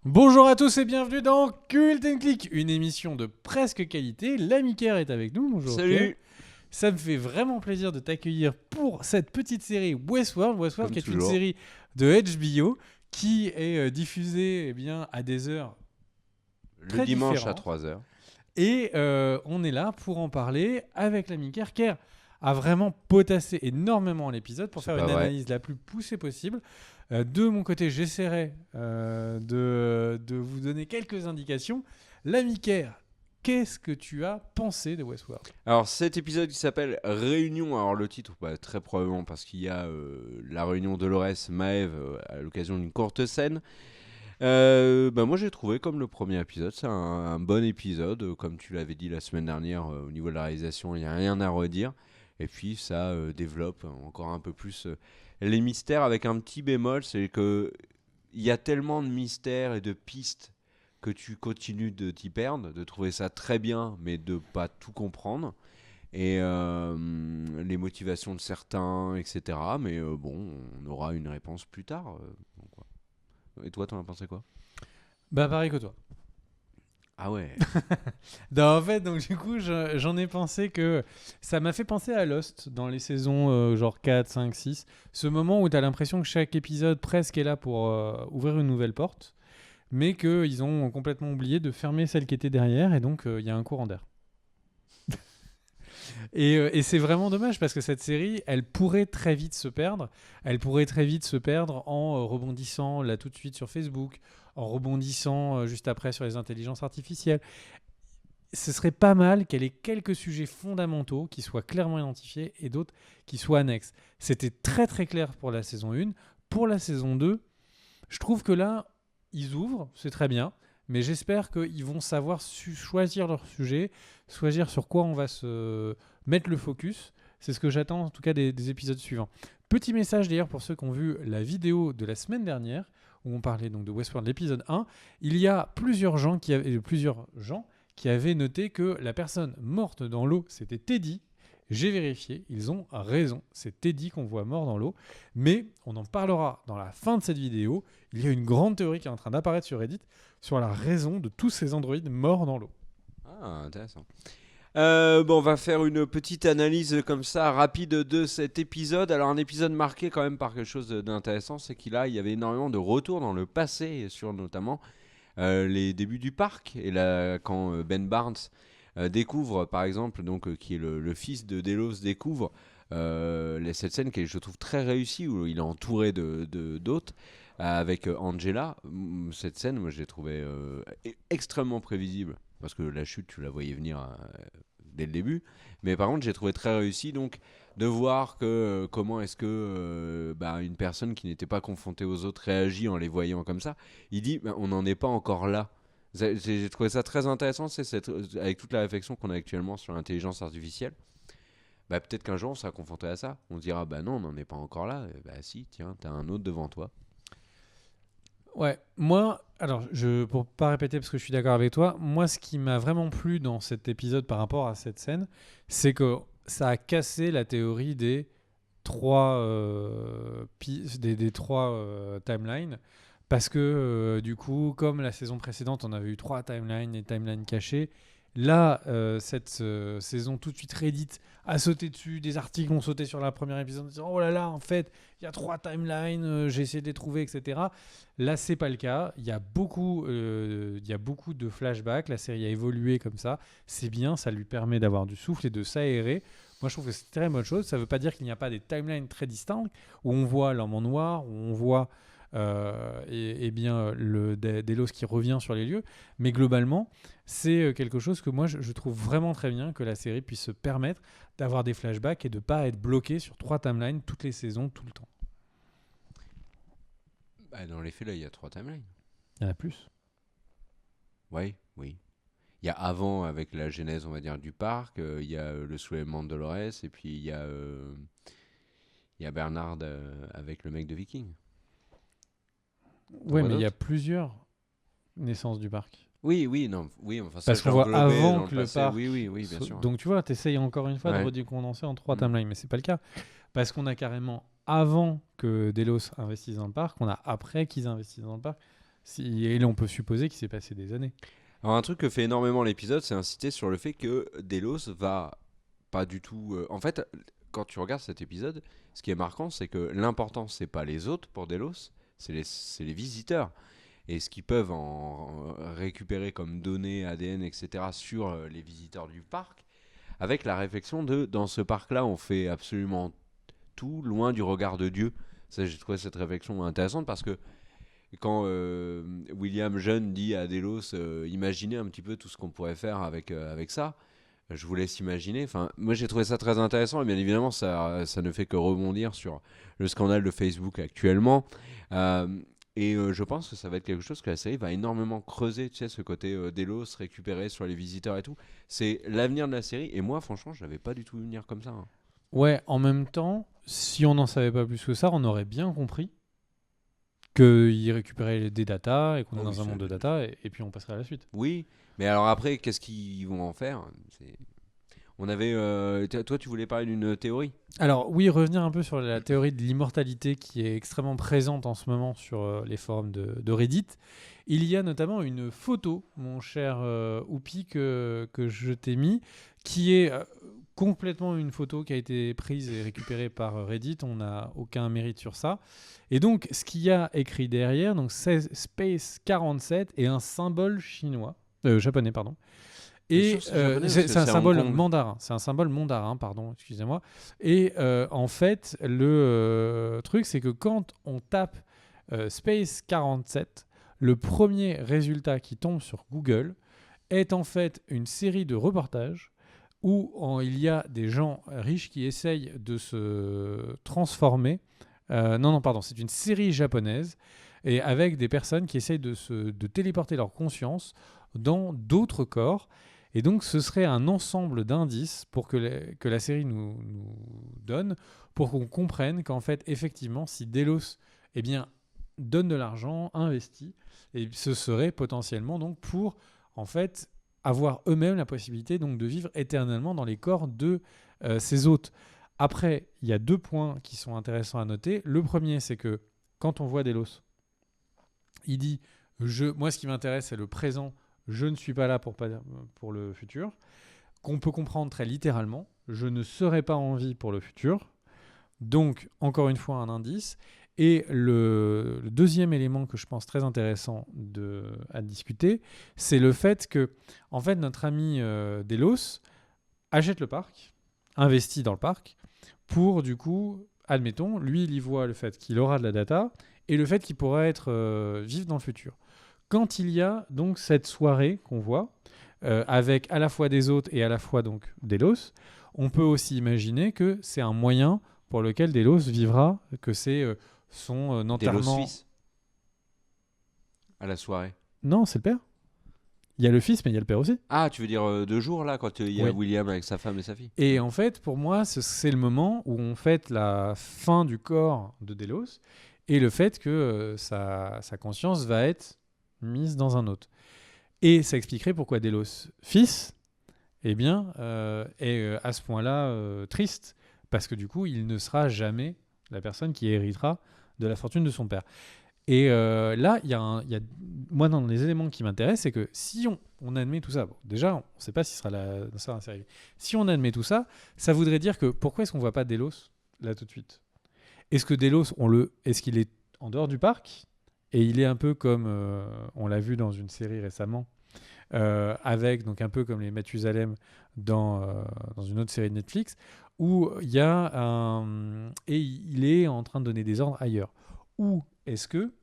Bonjour à tous et bienvenue dans Cult & Click, une émission de presque qualité. L'ami Kerr est avec nous. Bonjour Kerr. Salut. Ça me fait vraiment plaisir de t'accueillir pour cette petite série Westworld. Westworld Comme qui est une toujours. série de HBO qui est diffusée à des heures Le très dimanche à différentes. 3h. Et on est là pour en parler avec l'ami Kerr. Kerr a vraiment potassé énormément l'épisode pour C'est faire pas une vrai. analyse la plus poussée possible. De mon côté, j'essaierai de vous donner quelques indications. L'ami Kerr, qu'est-ce que tu as pensé de Westworld ? Alors cet épisode qui s'appelle Réunion, alors le titre, très probablement parce qu'il y a la réunion Dolores-Maeve à l'occasion d'une courte scène. Moi j'ai trouvé comme le premier épisode, c'est un bon épisode, comme tu l'avais dit la semaine dernière, au niveau de la réalisation, il n'y a rien à redire. Et puis ça développe encore un peu plus les mystères avec un petit bémol, c'est que il y a tellement de mystères et de pistes que tu continues de t'y perdre, de trouver ça très bien, mais de pas tout comprendre. Et les motivations de certains, etc. Mais on aura une réponse plus tard. Donc, ouais. Et toi, t'en as pensé quoi ? Bah pareil que toi. Ah ouais. En fait, donc du coup, j'en ai pensé que ça m'a fait penser à Lost dans les saisons genre 4, 5, 6. Ce moment où tu as l'impression que chaque épisode presque est là pour ouvrir une nouvelle porte, mais qu'ils ont complètement oublié de fermer celle qui était derrière, et donc il y a un courant d'air. Et c'est vraiment dommage parce que cette série, elle pourrait très vite se perdre. Elle pourrait très vite se perdre en rebondissant là tout de suite sur Facebook, en rebondissant juste après sur les intelligences artificielles. Ce serait pas mal qu'elle ait quelques sujets fondamentaux qui soient clairement identifiés et d'autres qui soient annexes. C'était très très clair pour la saison 1. Pour la saison 2, je trouve que là, ils ouvrent, c'est très bien, mais j'espère qu'ils vont savoir choisir leur sujet, choisir sur quoi on va se mettre le focus. C'est ce que j'attends en tout cas des épisodes suivants. Petit message d'ailleurs pour ceux qui ont vu la vidéo de la semaine dernière, où on parlait donc de Westworld l'épisode 1. Il y a plusieurs gens qui avaient noté que la personne morte dans l'eau, c'était Teddy. J'ai vérifié, ils ont raison. C'est Teddy qu'on voit mort dans l'eau. Mais on en parlera dans la fin de cette vidéo. Il y a une grande théorie qui est en train d'apparaître sur Reddit sur la raison de tous ces androïdes morts dans l'eau. Ah, intéressant. On va faire une petite analyse comme ça rapide de cet épisode. Alors un épisode marqué quand même par quelque chose d'intéressant, c'est qu'il y avait énormément de retours dans le passé sur notamment les débuts du parc et là quand Ben Barnes découvre par exemple qui est le fils de Delos découvre cette scène que je trouve très réussie où il est entouré d'autres avec Angela. Cette scène moi je l'ai trouvée extrêmement prévisible parce que la chute tu la voyais venir dès le début, mais par contre j'ai trouvé très réussi donc de voir que comment est-ce que une personne qui n'était pas confrontée aux autres réagit en les voyant comme ça. Il dit on n'en est pas encore là. J'ai trouvé ça très intéressant, avec toute la réflexion qu'on a actuellement sur l'intelligence artificielle. Peut-être qu'un jour on sera confronté à ça. On se dira non, on n'en est pas encore là. Si, tiens, t'as un autre devant toi. Ouais, moi, alors, pour pas répéter parce que je suis d'accord avec toi, moi, ce qui m'a vraiment plu dans cet épisode par rapport à cette scène, c'est que ça a cassé la théorie des trois, des trois timelines. Parce que du coup, comme la saison précédente, on avait eu 3 timelines et timelines cachées. Là, cette saison, tout de suite, Reddit a sauté dessus. Des articles ont sauté sur la première épisode en disant oh là là, en fait, il y a 3 timelines, j'ai essayé de les trouver, etc. Là, c'est pas le cas. Il y a beaucoup de flashbacks. La série a évolué comme ça. C'est bien, ça lui permet d'avoir du souffle et de s'aérer. Moi, je trouve que c'est une très bonne chose. Ça ne veut pas dire qu'il n'y a pas des timelines très distinctes où on voit l'homme en noir, où on voit Delos qui revient sur les lieux. Mais globalement, c'est quelque chose que moi, je trouve vraiment très bien que la série puisse se permettre d'avoir des flashbacks et de ne pas être bloqué sur 3 timelines toutes les saisons, tout le temps. Dans les faits, là, il y a 3 timelines. Il y en a plus. Oui. Il y a avant avec la genèse, on va dire, du parc. Il y a le soulèvement de Dolores. Et puis il y a Bernard avec le mec de Viking. Ouais, mais il y a plusieurs naissances du parc. Oui, enfin ça parce qu'on voit avant que le passé. parc. Oui, bien sûr. Donc tu vois, tu essayes encore une fois de recondenser en 3 timelines, mais c'est pas le cas. Parce qu'on a carrément avant que Delos investisse dans le parc, on a après qu'ils investissent dans le parc. Et là, on peut supposer qu'il s'est passé des années. Alors un truc que fait énormément l'épisode, c'est insister sur le fait que Delos va pas du tout... En fait, quand tu regardes cet épisode, ce qui est marquant, c'est que l'important, c'est pas les autres pour Delos, c'est les visiteurs. Et ce qu'ils peuvent en récupérer comme données, ADN, etc. sur les visiteurs du parc, avec la réflexion de, dans ce parc-là, on fait absolument tout loin du regard de Dieu. Ça, j'ai trouvé cette réflexion intéressante parce que quand William jeune dit à Delos, imaginez un petit peu tout ce qu'on pourrait faire avec ça. Je vous laisse imaginer. Enfin, moi, j'ai trouvé ça très intéressant et bien évidemment, ça ne fait que rebondir sur le scandale de Facebook actuellement. Euh, je pense que ça va être quelque chose que la série va énormément creuser, tu sais, ce côté Delos récupéré sur les visiteurs et tout. C'est l'avenir de la série et moi, franchement, je l'avais pas du tout vu venir comme ça. Hein. Ouais, en même temps, si on n'en savait pas plus que ça, on aurait bien compris qu'il récupérait des datas et qu'on est dans un monde de data et puis on passerait à la suite. Oui, mais alors après, qu'est-ce qu'ils vont en faire? On avait, toi, tu voulais parler d'une théorie? Alors oui, revenir un peu sur la théorie de l'immortalité qui est extrêmement présente en ce moment sur les forums de Reddit. Il y a notamment une photo, mon cher Oupi, que je t'ai mis, qui est complètement une photo qui a été prise et récupérée par Reddit. On n'a aucun mérite sur ça. Et donc, ce qu'il y a écrit derrière, donc c'est Space 47 et un symbole chinois, japonais, pardon. Et c'est un symbole mandarin. C'est un symbole mandarin, pardon, excusez-moi. Et en fait, le truc, c'est que quand on tape Space 47, le premier résultat qui tombe sur Google est en fait une série de reportages où il y a des gens riches qui essayent de se transformer. Non, pardon, c'est une série japonaise et avec des personnes qui essayent de téléporter leur conscience dans d'autres corps. Et donc, ce serait un ensemble d'indices pour que la série nous donne pour qu'on comprenne qu'en fait, effectivement, si Delos eh bien, donne de l'argent, investit, et ce serait potentiellement donc pour en fait avoir eux-mêmes la possibilité donc de vivre éternellement dans les corps de ces hôtes. Après, il y a 2 points qui sont intéressants à noter. Le premier, c'est que quand on voit Delos, il dit moi, ce qui m'intéresse, c'est le présent. Je ne suis pas là pour le futur. Qu'on peut comprendre très littéralement. Je ne serai pas en vie pour le futur. Donc, encore une fois, un indice. Et le deuxième élément que je pense très intéressant à discuter, c'est le fait que, en fait, notre ami Delos achète le parc, investit dans le parc, pour du coup, admettons, lui, il y voit le fait qu'il aura de la data et le fait qu'il pourra vivre dans le futur. Quand il y a donc cette soirée qu'on voit, avec à la fois des hôtes et à la fois donc Delos, on peut aussi imaginer que c'est un moyen pour lequel Delos vivra, que c'est son enterrement. Delos fils à la soirée. Non, c'est le père. Il y a le fils, mais il y a le père aussi. Ah, tu veux dire 2 jours là, quand il y a William avec sa femme et sa fille. Et en fait, pour moi, c'est le moment où on fête la fin du corps de Delos et le fait que sa conscience va être mise dans un autre. Et ça expliquerait pourquoi Delos, fils, eh bien, est à ce point-là triste, parce que du coup, il ne sera jamais la personne qui héritera de la fortune de son père. Et là, il y a moi, dans les éléments qui m'intéressent, c'est que si on admet tout ça, bon, déjà, on ne sait pas si ça sera la série. Si on admet tout ça, ça voudrait dire que pourquoi est-ce qu'on ne voit pas Delos là tout de suite? Est-ce que Delos, est-ce qu'il est en dehors du parc? Et il est un peu comme, on l'a vu dans une série récemment, avec donc un peu comme les Mathusalem dans une autre série de Netflix, où il y a et il est en train de donner des ordres ailleurs. Ou est-ce que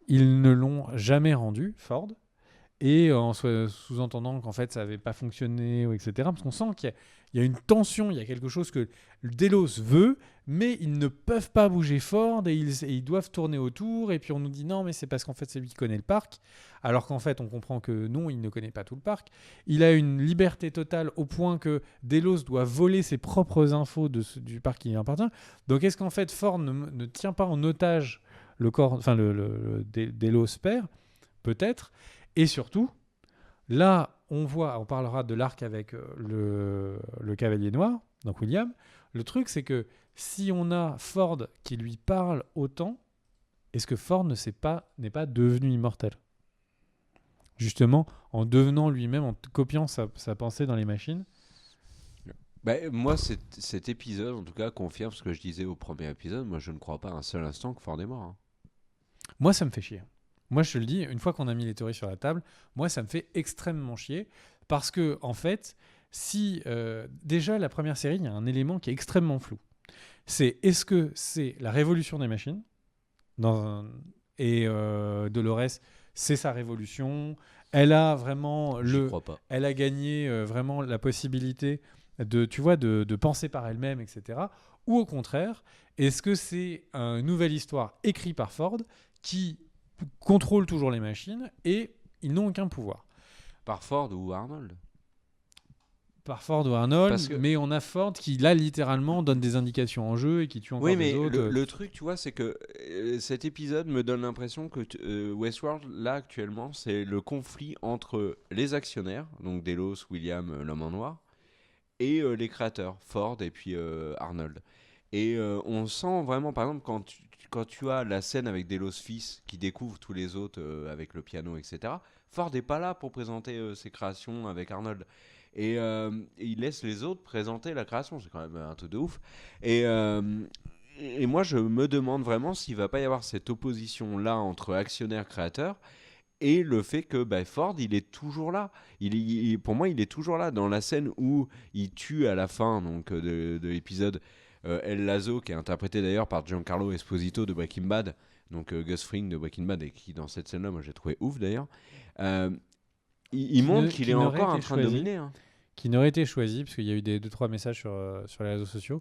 ils ne l'ont jamais rendu, Ford, et en sous-entendant qu'en fait ça n'avait pas fonctionné, etc. Parce qu'on sent qu'il y a une tension, il y a quelque chose que Delos veut, mais ils ne peuvent pas bouger Ford et ils doivent tourner autour. Et puis on nous dit non, mais c'est parce qu'en fait c'est lui qui connaît le parc, alors qu'en fait on comprend que non, il ne connaît pas tout le parc. Il a une liberté totale au point que Delos doit voler ses propres infos du parc qui lui appartient. Donc est-ce qu'en fait Ford ne tient pas en otage le corps, enfin le Delos père, peut-être. Et surtout, là, on parlera de l'arc avec le Cavalier Noir, donc William. Le truc, c'est que si on a Ford qui lui parle autant, est-ce que Ford n'est pas devenu immortel? Justement, en devenant lui-même, en copiant sa pensée dans les machines. Bah, moi, cet épisode, en tout cas, confirme ce que je disais au premier épisode. Moi, je ne crois pas un seul instant que Ford est mort, hein. Moi, ça me fait chier. Moi, je te le dis, une fois qu'on a mis les théories sur la table, moi, ça me fait extrêmement chier. Parce que, en fait, si déjà la première série, il y a un élément qui est extrêmement flou. Est-ce que c'est la révolution des machines et Dolores, c'est sa révolution. Elle a vraiment J'y crois pas. elle a gagné vraiment la possibilité de penser par elle-même, etc. Ou au contraire, est-ce que c'est une nouvelle histoire écrite par Ford qui contrôle toujours les machines et ils n'ont aucun pouvoir? Par Ford ou Arnold? Par Ford ou Arnold, Parce que mais on a Ford qui là littéralement donne des indications en jeu et qui tue encore oui, des mais autres. le truc, tu vois, c'est que cet épisode me donne l'impression que Westworld, là, actuellement, c'est le conflit entre les actionnaires, donc Delos, William, l'homme en noir, et les créateurs, Ford et puis Arnold. Et on sent vraiment, par exemple, quand tu as la scène avec Delos fils qui découvre tous les autres avec le piano, etc., Ford n'est pas là pour présenter ses créations avec Arnold. Et il laisse les autres présenter la création. C'est quand même un truc de ouf. Et, euh, et moi, je me demande vraiment s'il va pas y avoir cette opposition-là entre actionnaire-créateur et le fait que bah, Ford, il est toujours là. Pour moi, il est toujours là. Dans la scène où il tue à la fin donc, de l'épisode El Lazo, qui est interprété d'ailleurs par Giancarlo Esposito de Breaking Bad, donc Gus Fring de Breaking Bad, et qui, dans cette scène-là, moi j'ai trouvé ouf d'ailleurs. Euh, il montre qu'il est encore en train de dominer, hein. Qui n'aurait été choisi, parce qu'il y a eu 2-3 messages sur les réseaux sociaux,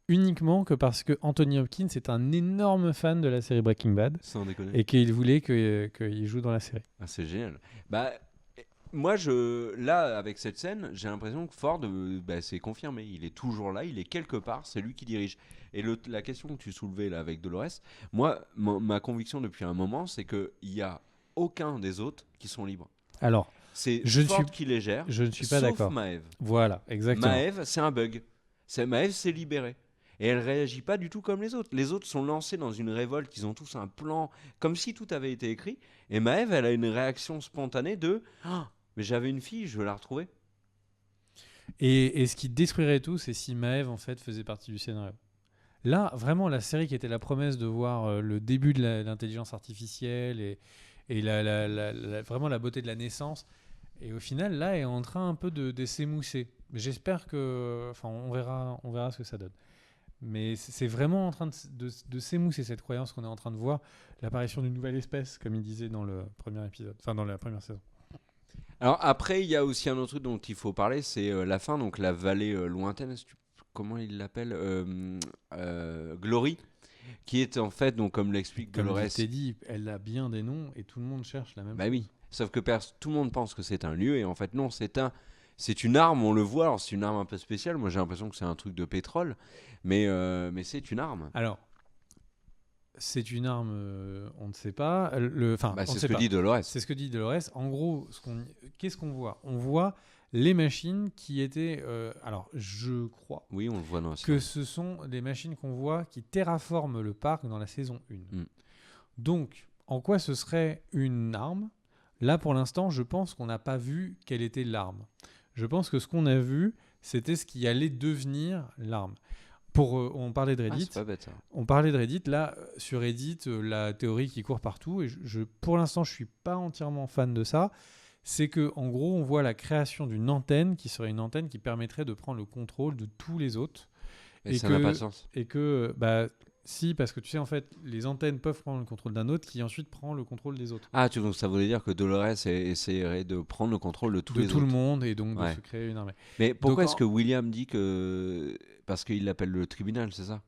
uniquement que parce que Anthony Hopkins est un énorme fan de la série Breaking Bad Sans déconner. et qu'il voulait qu'il joue dans la série. Ah, c'est génial. Bah, moi, là, avec cette scène, j'ai l'impression que Ford, bah, c'est confirmé. Il est toujours là, il est quelque part, c'est lui qui dirige. Et la question que tu soulevais là avec Dolores, moi, ma conviction depuis un moment, c'est qu'il n'y a aucun des autres qui sont libres. Alors, C'est je Ford qui les gère, je ne suis pas sauf d'accord. Maeve. Voilà, exactement. Maeve, c'est un bug. Maeve s'est libérée. Et elle réagit pas du tout comme les autres. Les autres sont lancés dans une révolte, ils ont tous un plan, comme si tout avait été écrit. Et Maeve, elle a une réaction spontanée de ah, mais j'avais une fille, je veux la retrouver. Et ce qui détruirait tout, c'est si Maeve, en fait, faisait partie du scénario. Là, vraiment, la série qui était la promesse de voir le début de l'intelligence artificielle et vraiment la beauté de la naissance, et au final, là, est en train un peu de s'émousser. J'espère que... Enfin, on verra ce que ça donne. Mais c'est vraiment en train de s'émousser, cette croyance qu'on est en train de voir l'apparition d'une nouvelle espèce, comme il disait dans le premier épisode, enfin dans la première saison. Alors après, il y a aussi un autre truc dont il faut parler, c'est la fin, donc la vallée lointaine, comment il l'appelle Glory, qui est en fait, donc comme l'explique Comme Dolores. je t'ai dit, elle a bien des noms et tout le monde cherche la même Bah chose. oui, sauf que tout le monde pense que c'est un lieu et en fait non, c'est une arme, on le voit. Alors c'est une arme un peu spéciale. Moi j'ai l'impression que c'est un truc de pétrole, mais c'est une arme. Alors, c'est une arme, on ne sait pas. Bah, c'est ce que dit Dolores. C'est ce que dit Dolores. En gros, qu'est-ce qu'on voit? On voit les machines qui étaient... alors, je crois Oui, on le voit dans la que série. ce sont les machines qu'on voit qui terraforment le parc dans la saison 1. Mm. Donc, en quoi ce serait une arme? Là, pour l'instant, je pense qu'on n'a pas vu quelle était l'arme. Je pense que ce qu'on a vu, c'était ce qui allait devenir l'arme. On parlait de Ah, Reddit. c'est pas bête ça. On parlait de Reddit. Là, sur Reddit, la théorie qui court partout, et pour l'instant, je suis pas entièrement fan de ça, c'est que en gros, on voit la création d'une antenne qui serait une antenne qui permettrait de prendre le contrôle de tous les autres. Et ça n'a pas de sens. Et que, bah, si, parce que tu sais, en fait, les antennes peuvent prendre le contrôle d'un autre qui ensuite prend le contrôle des autres. Ah, donc ça voulait dire que Dolores essaierait de prendre le contrôle de tous les De tout autres. le monde et donc de Ouais. se créer une armée. Mais pourquoi Donc, est-ce que William dit que parce qu'il l'appelle le tribunal, c'est ça?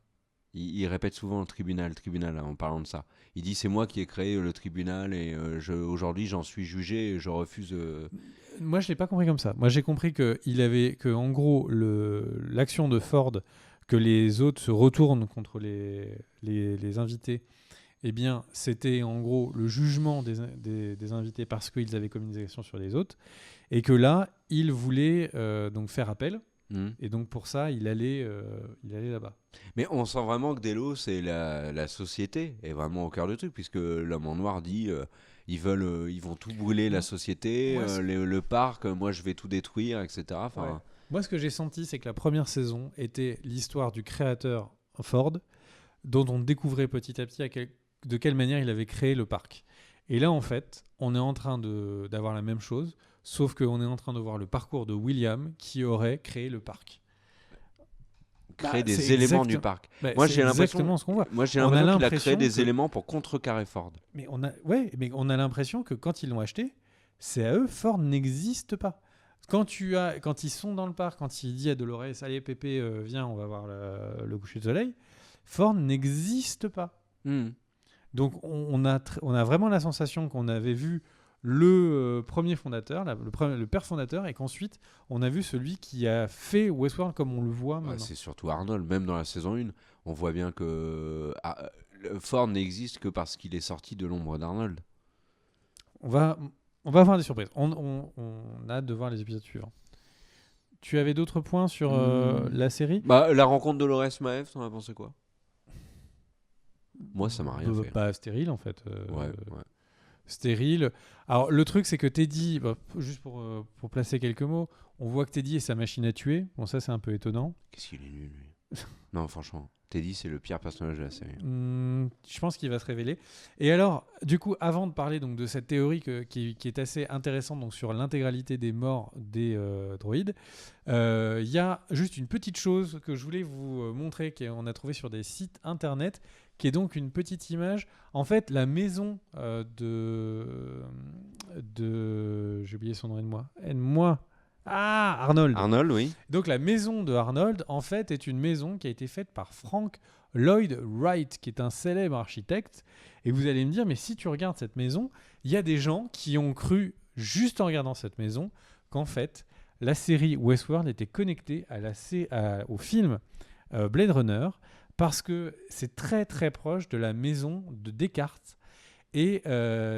Il répète souvent le tribunal en parlant de ça. Il dit c'est moi qui ai créé le tribunal et aujourd'hui j'en suis jugé et je refuse. Moi, je l'ai pas compris comme ça. Moi, j'ai compris que en gros, l'action de Ford, que les autres se retournent contre les invités, eh bien, c'était en gros le jugement des invités parce qu'ils avaient commis des actions sur les autres, et que là, il voulait donc faire appel. Et donc pour ça, il allait là-bas. Mais on sent vraiment que Delos et la société est vraiment au cœur du truc, puisque l'homme en noir dit ils vont tout brûler la société, Moi, le parc, moi je vais tout détruire, etc. Enfin, ouais. Moi, ce que j'ai senti, c'est que la première saison était l'histoire du créateur Ford, dont on découvrait petit à petit de quelle manière il avait créé le parc. Et là, en fait, on est en train d'avoir la même chose, sauf qu'on est en train de voir le parcours de William qui aurait créé le parc. créer des éléments du parc. Moi, j'ai l'impression ce qu'on voit. Moi, j'ai l'impression qu'il a créé des éléments pour contrecarrer Ford. Mais on a l'impression que quand ils l'ont acheté, c'est à eux, Ford n'existe pas. Quand ils sont dans le parc, quand il dit à Dolores, allez Pépé, viens, on va voir le coucher de soleil, Ford n'existe pas. Donc on a vraiment la sensation qu'on avait vu le premier fondateur, le père fondateur, et qu'ensuite on a vu celui qui a fait Westworld comme on le voit maintenant. C'est surtout Arnold, même dans la saison 1, on voit bien que Ford n'existe que parce qu'il est sorti de l'ombre d'Arnold. On va avoir des surprises. On a hâte de voir les épisodes suivants. Tu avais d'autres points sur la série ? La rencontre de Dolores Maeve, t'en as pensé quoi ? Moi, ça m'a rien fait. Pas stérile en fait. Ouais. Stérile. Alors le truc c'est que Teddy, juste pour placer quelques mots, on voit que Teddy est sa machine à tuer. Bon, ça c'est un peu étonnant. Qu'est-ce qu'il est nul lui. Non, franchement, Teddy c'est le pire personnage de la série. Je pense qu'il va se révéler. Et alors, du coup, avant de parler donc de cette théorie qui est assez intéressante donc sur l'intégralité des morts des droïdes, il y a juste une petite chose que je voulais vous montrer qu'on a trouvé sur des sites internet, qui est donc une petite image. En fait, la maison de j'ai oublié son nom, Arnold. Arnold, oui. Donc la maison de Arnold, en fait, est une maison qui a été faite par Frank Lloyd Wright, qui est un célèbre architecte. Et vous allez me dire, mais si tu regardes cette maison, il y a des gens qui ont cru, juste en regardant cette maison, qu'en fait, la série Westworld était connectée au film Blade Runner, parce que c'est très très proche de la maison de Descartes et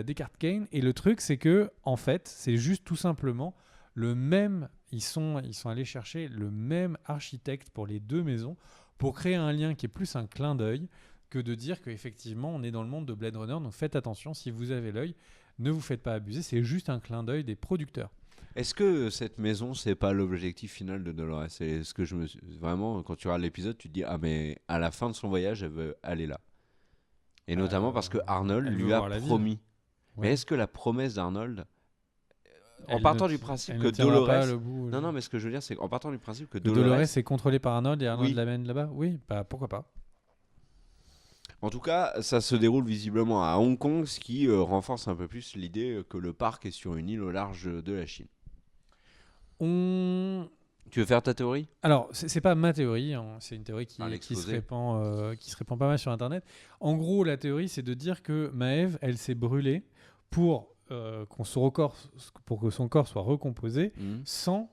Descartes Kane. Et le truc, c'est que en fait, c'est juste tout simplement le même. Ils sont allés chercher le même architecte pour les deux maisons pour créer un lien qui est plus un clin d'œil que de dire qu'effectivement on est dans le monde de Blade Runner. Donc faites attention, si vous avez l'œil, ne vous faites pas abuser. C'est juste un clin d'œil des producteurs. Est-ce que cette maison, c'est pas l'objectif final de Dolores ? C'est ce que vraiment, quand tu regardes l'épisode, tu te dis, ah mais à la fin de son voyage, elle veut aller là. Et notamment parce que Arnold lui a promis. Ouais. Mais est-ce que la promesse d'Arnold, en partant du principe que Dolores, non, mais ce que je veux dire, c'est qu'en partant du principe que Dolores est contrôlé par Arnold et Arnold l'amène là-bas, oui, pourquoi pas. En tout cas, ça se déroule visiblement à Hong Kong, ce qui renforce un peu plus l'idée que le parc est sur une île au large de la Chine. Tu veux faire ta théorie ? Alors, c'est pas ma théorie, hein. C'est une théorie qui se répand pas mal sur Internet. En gros, la théorie, c'est de dire que Maeve, elle s'est brûlée pour que son corps soit recomposé sans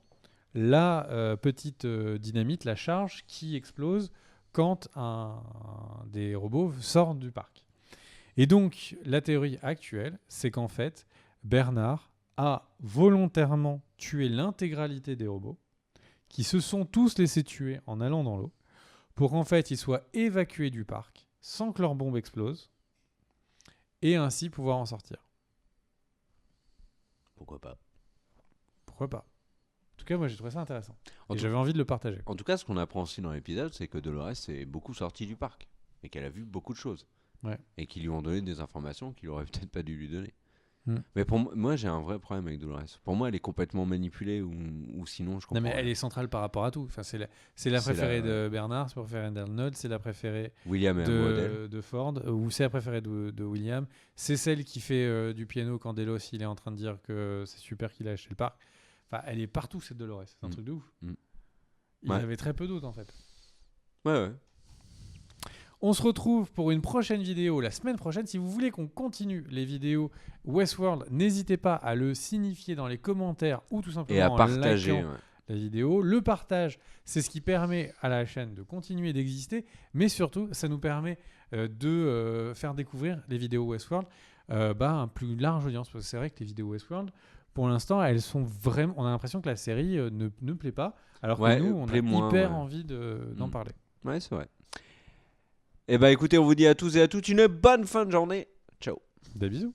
la petite dynamite, la charge qui explose quand un des robots sort du parc. Et donc, la théorie actuelle, c'est qu'en fait, Bernard a volontairement tué l'intégralité des robots, qui se sont tous laissés tuer en allant dans l'eau, pour qu'en fait, ils soient évacués du parc sans que leur bombe explose, et ainsi pouvoir en sortir. Pourquoi pas ? En tout cas, moi, j'ai trouvé ça intéressant. Et j'avais envie de le partager. En tout cas, ce qu'on apprend aussi dans l'épisode, c'est que Dolores est beaucoup sortie du parc, et qu'elle a vu beaucoup de choses. Ouais. Et qui lui ont donné des informations qu'il aurait peut-être pas dû lui donner. Mais pour moi, j'ai un vrai problème avec Dolores. Pour moi, elle est complètement manipulée ou sinon, je comprends. Non, mais elle est centrale par rapport à tout. Enfin, c'est la préférée de Bernard, c'est la préférée d'Arnold, c'est la préférée de Ford, ou c'est la préférée de William. C'est celle qui fait du piano quand Delos il est en train de dire que c'est super qu'il a acheté le parc. Enfin, elle est partout, cette Dolores. C'est un truc de ouf. Il y avait très peu d'autres, en fait. Ouais. On se retrouve pour une prochaine vidéo la semaine prochaine. Si vous voulez qu'on continue les vidéos Westworld, n'hésitez pas à le signifier dans les commentaires ou tout simplement et à partager la vidéo. Le partage, c'est ce qui permet à la chaîne de continuer d'exister, mais surtout, ça nous permet de faire découvrir les vidéos Westworld à un plus large audience. Parce que c'est vrai que les vidéos Westworld, pour l'instant, elles sont vraiment. On a l'impression que la série ne plaît pas, alors Ouais, que nous, on a plaît moins, hyper ouais. envie d'en Mm. parler. Ouais, c'est vrai. Eh ben écoutez, on vous dit à tous et à toutes une bonne fin de journée. Ciao. Des bisous.